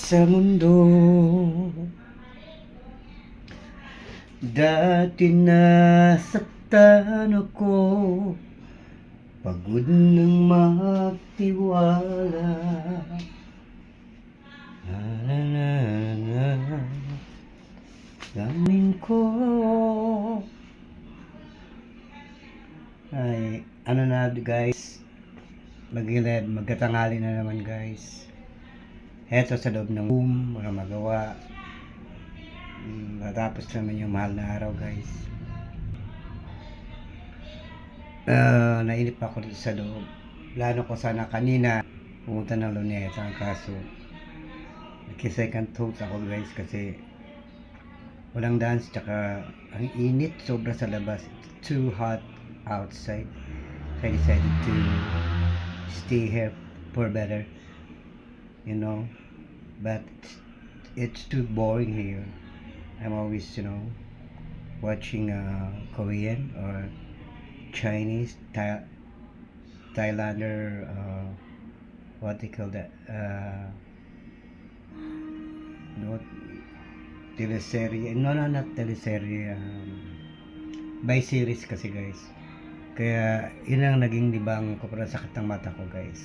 sa mundo. Dati nasaktan ako, pagod ng magtiwala. Na na na na, damdamin ko. Ay, ano na guys, magkatangali na naman guys. Heto sa loob ng room, mga magawa. Natapos naman yung mahal na araw guys. Nainip ako dito sa loob. Plano ko sana kanina pumunta ng Luneta, ang kaso nagki-second thought ako guys kasi walang dance, tsaka ang init sobra sa labas. It's too hot outside, so I decided to stay here for better, you know. But it's too boring here. I'm always, watching Korean or Chinese, Thailander, what they call that, no, teleserye, no, not teleserye, by series kasi guys. Kaya yun ang naging libang ko, parang sakit ng mata ko guys.